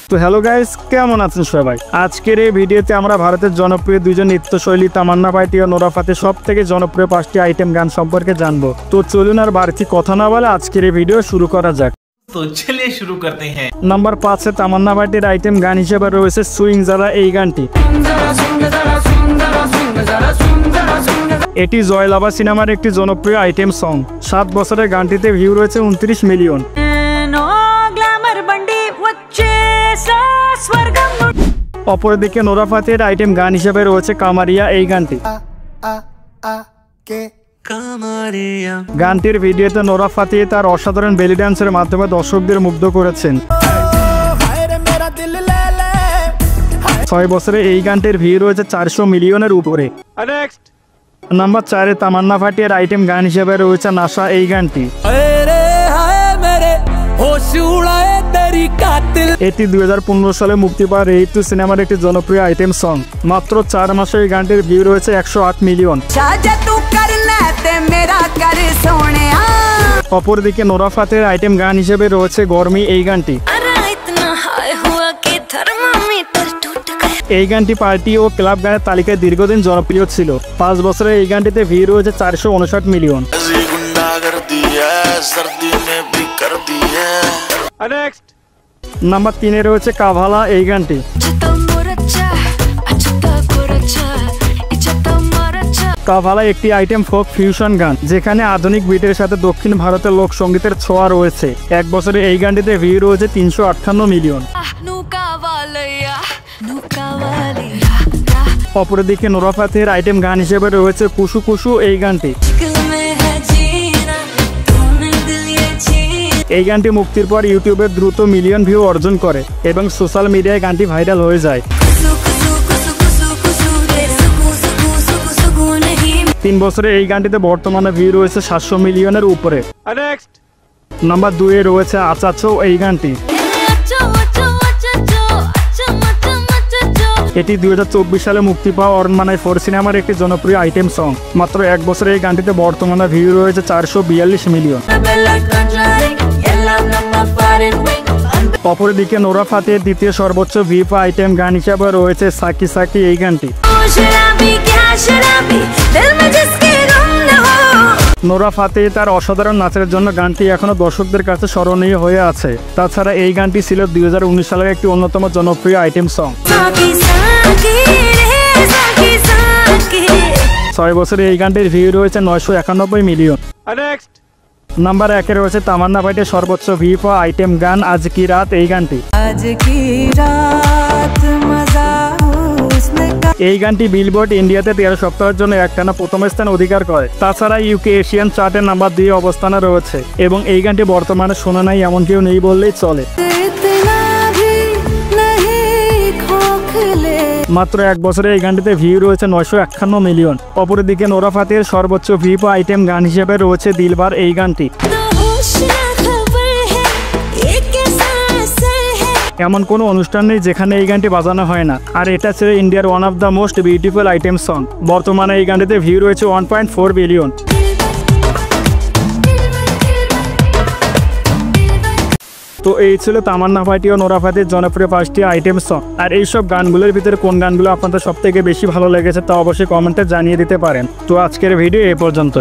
তো hello guys, কেমন আছেন সবাই? আজকের এই ভিডিওতে আমরা ভারতের জনপ্রিয় দুইজন নৃত্যশৈলী তামান্না ভাটি ও নোরা ফাতে সব থেকে জনপ্রিয় 5টি আইটেম গান সম্পর্কে জানবো। তো চলুন আর বাড়তি কথা না বলে আজকের এই ভিডিও শুরু করা যাক। তো চলিয়ে শুরু করতে হ্যাঁ। নাম্বার 5 এ তামান্না ভাটির আইটেম গান হিসেবে রয়েছে সুইং যারা এই গানটি। এটি জয়লাভা সিনেমার একটি জনপ্রিয় আইটেম সং। 7 বছরের গানটিতে ভিউ রয়েছে 29 মিলিয়ন। অপরদিকে নোরা ফাতের আইটেম গান হিসেবে রয়েছে কামারিয়া এই গানটি। গানটির ভিডিওতে নোরা ফাতে তার অসাধারণ বেলি ডান্সের মাধ্যমে দর্শকদের মুগ্ধ করেছেন। 6 বছরে এই গানটির ভিউ রয়েছে 400 মিলিয়নের উপরে। নাম্বার 4 এ তামান্না ভাটির আইটেম গান হিসেবে রয়েছে নাশা এই গানটি। এটি 2015 সালে মুক্তি পাওয়া রেড টু সিনেমার একটি জনপ্রিয় আইটেম সং। মাত্র 4 মাসে এই গানটির ভিউ রয়েছে 108 মিলিয়ন। অপরদিকে নোরা ফাতের আইটেম গান হিসেবে রয়েছে গরমি এই গানটি। এই গানটি পার্টি ও ক্লাব গানের তালিকায় দীর্ঘদিন জনপ্রিয় ছিল। 5 বছরে এই গানটিতে ভিউ রয়েছে 459 মিলিয়ন। নাম্বার 3 এ রয়েছে কাভালা এই গানটি। কাভালা একটি আইটেম ফোক ফিউশন গান, যেখানে আধুনিক বিটের সাথে দক্ষিণ ভারতের লোকসঙ্গীতের ছোঁয়া রয়েছে। 1 বছরে এই গানটিতে ভিউ রয়েছে 358 মিলিয়ন। অপরদিকে নোরা ফাতের আইটেম গান হিসেবে রয়েছে কুসু কুসু এই গানটি। এই গানটি মুক্তির পর ইউটিউবে দ্রুত মিলিয়ন ভিউ অর্জন করে এবং সোশ্যাল মিডিয়ায় গানটি ভাইরাল হয়ে যায়। 3 বছরে এই গানটিতে বর্তমানে ভিউ রয়েছে 700 মিলিয়নের উপরে। নাম্বার 2 এ রয়েছে আচাচো এই গানটি। এটি 2024 সালে মুক্তি পাওয়া অরনমানাই 4 সিনেমার একটি জনপ্রিয় আইটেম সং। মাত্র 1 বছরে এই গানটিতে বর্তমানে ভিউ রয়েছে 442 মিলিয়ন। অপরদিকে নোরা ফাতের দ্বিতীয় সর্বোচ্চ ভিউ আইটেম গান হিসাবে রয়েছে সাকি সাকি এই গানটি। নোরা ফাতে তার অসাধারণ নাচের জন্য গানটি এখনো দর্শকদের কাছে স্মরণীয় হয়ে আছে। তাছাড়া এই গানটি ছিল 2019 সালের একটি অন্যতম জনপ্রিয় আইটেম সং। 6 বছরে এই গানটির ভিউ রয়েছে 991 মিলিয়ন। নাম্বার 1 এ রয়েছে তামান্না ভাটির সর্বোচ্চ ভিউ আইটেম গান আজ কি রাত এই গানটি। এই গানটি বিলবোর্ড ইন্ডিয়াতে 13 সপ্তাহের জন্য একটানা প্রথম স্থান অধিকার করে। তাছাড়া ইউকে এশিয়ান চার্টের নাম্বার 2 অবস্থানে রয়েছে এবং এই গানটি বর্তমানে শোনা নাই এমন কেউ নেই বললেই চলে। মাত্র 1 বছরে এই গানটিতে ভিউ রয়েছে 951 মিলিয়ন। অপরদিকে নোরা ফাতের সর্বোচ্চ ভিউ আইটেম গান হিসেবে রয়েছে দিলবার এই গানটি। এমন কোনো অনুষ্ঠান নেই যেখানে এই গানটি বাজানো হয় না, আর এটা ছিল ইন্ডিয়ার one of the most beautiful item song. বর্তমানে এই গানটিতে ভিউ রয়েছে 1.4 বিলিয়ন। তো এই ছিল তামান্না ভাটি ও নোরা ফাতের জনপ্রিয় 5টি আইটেম সং। আর এইসব গানগুলোর ভিতরে কোন গানগুলো আপনাদের সব থেকে বেশি ভালো লেগেছে তা অবশ্যই কমেন্টে জানিয়ে দিতে পারেন। তো আজকের ভিডিও এই পর্যন্ত।